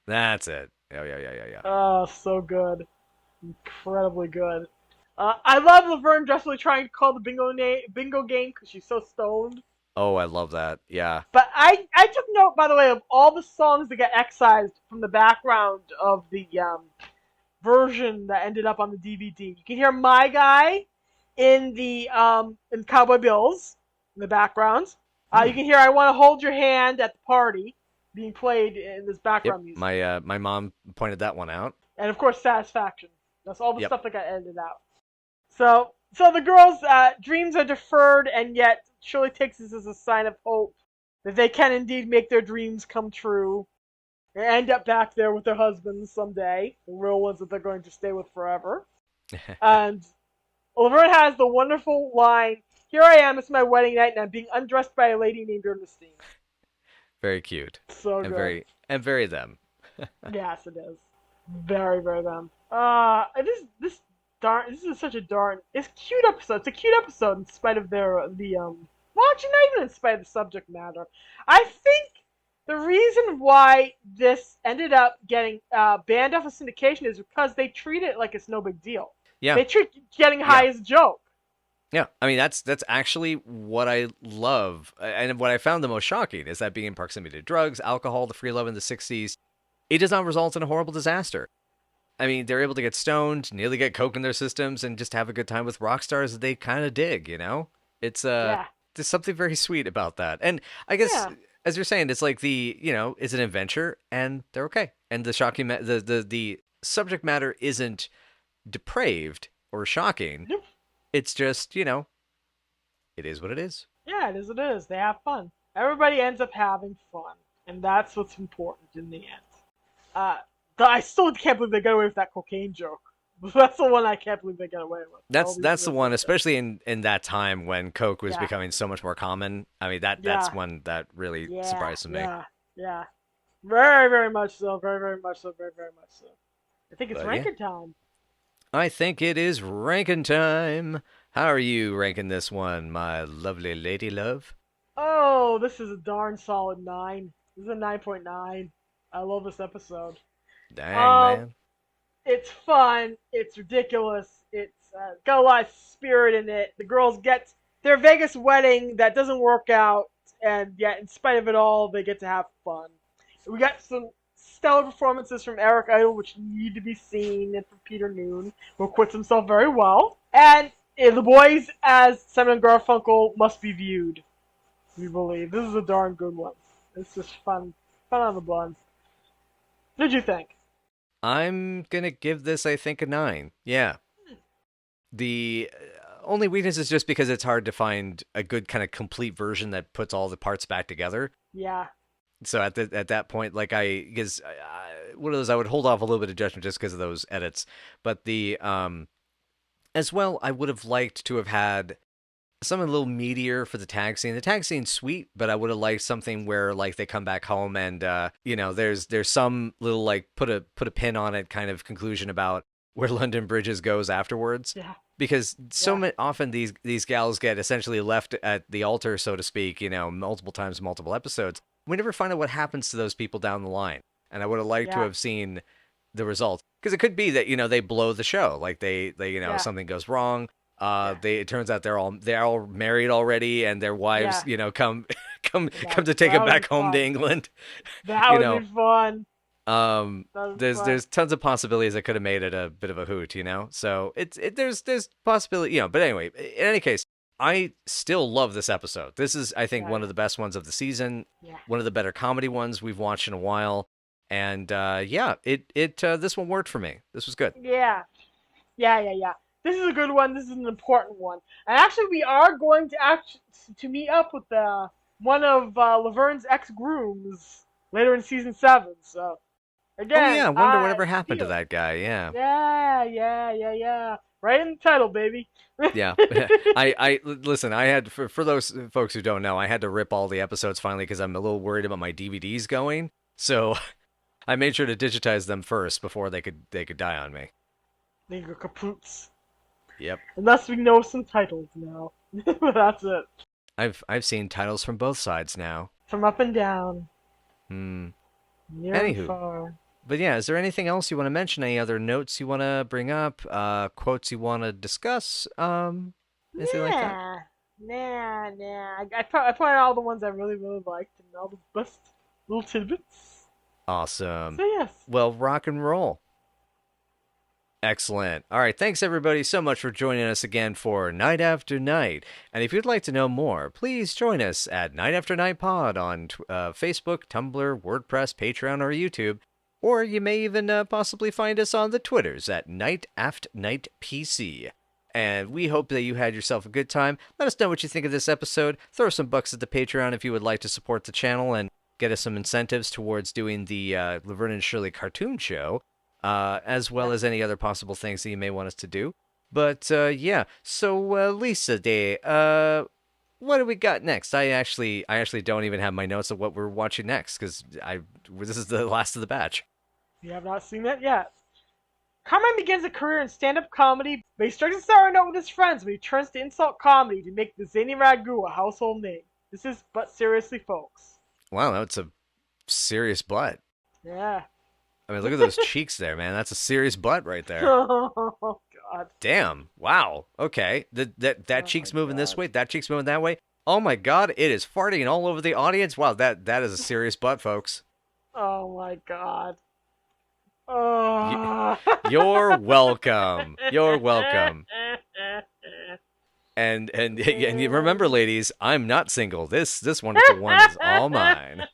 That's it. Yeah. Oh, so good. Incredibly good. I love Laverne desperately trying to call the bingo game because she's so stoned. Oh, I love that. Yeah. But I took note, by the way, of all the songs that got excised from the background of the version that ended up on the DVD. You can hear My Guy in the in Cowboy Bills in the background. You can hear I Want to Hold Your Hand at the Party being played in this background music. My mom pointed that one out. And of course, Satisfaction. That's all the Yep. stuff that got edited out. So the girls' dreams are deferred, and yet Shirley takes this as a sign of hope that they can indeed make their dreams come true and end up back there with their husbands someday, the real ones that they're going to stay with forever. And Laverne has the wonderful line, "Here I am, it's my wedding night, and I'm being undressed by a lady named Ernestine." Very cute. So And good. very them. Yes, it is. Very, very them. This is such a it's a cute episode. It's a cute episode in spite of well, actually not even in spite of the subject matter. I think the reason why this ended up getting banned off of syndication is because they treat it like it's no big deal. Yeah. They treat getting high as a joke. Yeah, I mean that's actually what I love, and what I found the most shocking is that being in proximity to drugs, alcohol, the free love in the '60s, it does not result in a horrible disaster. I mean, they're able to get stoned, nearly get coke in their systems, and just have a good time with rock stars that they kind of dig, you know? It's, Yeah. there's something very sweet about that. And I guess, Yeah. as you're saying, it's like it's an adventure, and they're okay. And the shocking, the subject matter isn't depraved or shocking. Yep. It's just, it is what it is. Yeah, it is. It is. They have fun. Everybody ends up having fun, and that's what's important in the end. Uh, I still can't believe they got away with that cocaine joke. That's the one I can't believe they got away with. That's the one, especially in that time when coke was Yeah. becoming so much more common. I mean, that's Yeah. one that really Yeah, surprised me. yeah. Very, very much so. Very, very much so. Very, very much so. I think it's But, ranking time. I think it is ranking time. How are you ranking this one, my lovely lady love? Oh, this is a darn solid 9. This is a 9.9. I love this episode. Dang, Um, man. It's fun. It's ridiculous. It's got a lot of spirit in it. The girls get their Vegas wedding that doesn't work out, and yet, in spite of it all, they get to have fun. We got some stellar performances from Eric Idle, which need to be seen, and from Peter Noone, who acquits himself very well. And the boys, as Simon and Garfunkel, must be viewed. We believe this is a darn good one. It's just fun on the bun. What did you think? I'm gonna give this, I think, a 9. Yeah. The only weakness is just because it's hard to find a good kind of complete version that puts all the parts back together. Yeah. So at that point, like because one of those, I would hold off a little bit of judgment just because of those edits. But the as well, I would have liked to have had something a little meatier for the tag scene. The tag scene's sweet, but I would have liked something where like they come back home and there's some little like put a pin on it kind of conclusion about where London Bridges goes afterwards. Yeah. Because often these gals get essentially left at the altar, so to speak, multiple times, multiple episodes. We never find out what happens to those people down the line. And I would have liked to have seen the result. Because it could be that, they blow the show. Like they something goes wrong. It turns out they're all married already, and their wives, come to take them back home to England. That would be fun. There's tons of possibilities that could have made it a bit of a hoot, So there's possibility, But anyway, in any case, I still love this episode. This is, I think, one of the best ones of the season. Yeah. One of the better comedy ones we've watched in a while. And this one worked for me. This was good. Yeah. This is a good one. This is an important one. And actually, we are going to meet up with one of Laverne's ex-grooms later in season 7. So again, I wonder whatever happened to that guy. Yeah. Yeah. Right in the title, baby. Yeah. I listen. I had for those folks who don't know, I had to rip all the episodes finally because I'm a little worried about my DVDs going. So I made sure to digitize them first before they could die on me. They go kapoots. Yep. Unless we know some titles now. That's it. I've seen titles from both sides now. From up and down. Near and far. But yeah, is there anything else you want to mention? Any other notes you want to bring up? Quotes you want to discuss? Anything like that? Nah. I pointed out all the ones I really, really liked and all the best little tidbits. Awesome. So yes. Well, rock and roll. Excellent. All right, thanks everybody so much for joining us again for Night After Night. And if you'd like to know more, please join us at Night After Night Pod on Facebook, Tumblr, WordPress, Patreon, or YouTube. Or you may even possibly find us on the Twitters at Night Aft Night PC. And we hope that you had yourself a good time. Let us know what you think of this episode. Throw some bucks at the Patreon if you would like to support the channel and get us some incentives towards doing the Laverne and Shirley cartoon show. As well as any other possible things that you may want us to do. But, yeah. So, Lisa Day, what do we got next? I actually don't even have my notes of what we're watching next, because this is the last of the batch. You have not seen that yet. Carmine begins a career in stand-up comedy, but he strikes a sour note with his friends when he turns to insult comedy to make the zany ragu a household name. This is But Seriously, Folks. Wow, that's a serious butt. Yeah. I mean, look at those cheeks there, man. That's a serious butt right there. Oh, God. Damn. Wow. Okay. That cheek's moving this way. That cheek's moving that way. Oh, my God. It is farting all over the audience. Wow, that is a serious butt, folks. Oh, my God. Oh. You're welcome. You're welcome. And you remember, ladies, I'm not single. This wonderful one is all mine,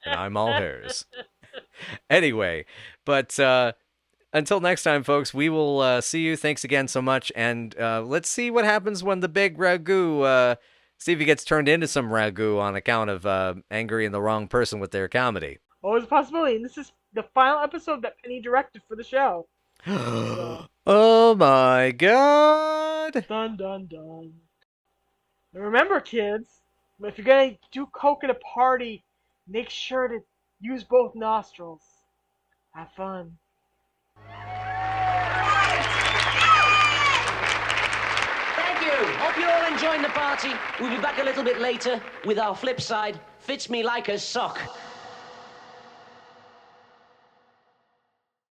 and I'm all hers. Anyway, but until next time, folks, we will see you. Thanks again so much, and let's see what happens when the big ragu. See if he gets turned into some ragu on account of angering the wrong person with their comedy. Always a possibility, and this is the final episode that Penny directed for the show. Oh my god! Dun dun dun. And remember, kids, if you're gonna do coke at a party, make sure to use both nostrils. Have fun. Thank you. Hope you're all enjoying the party. We'll be back a little bit later with our flip side, Fits Me Like a Sock.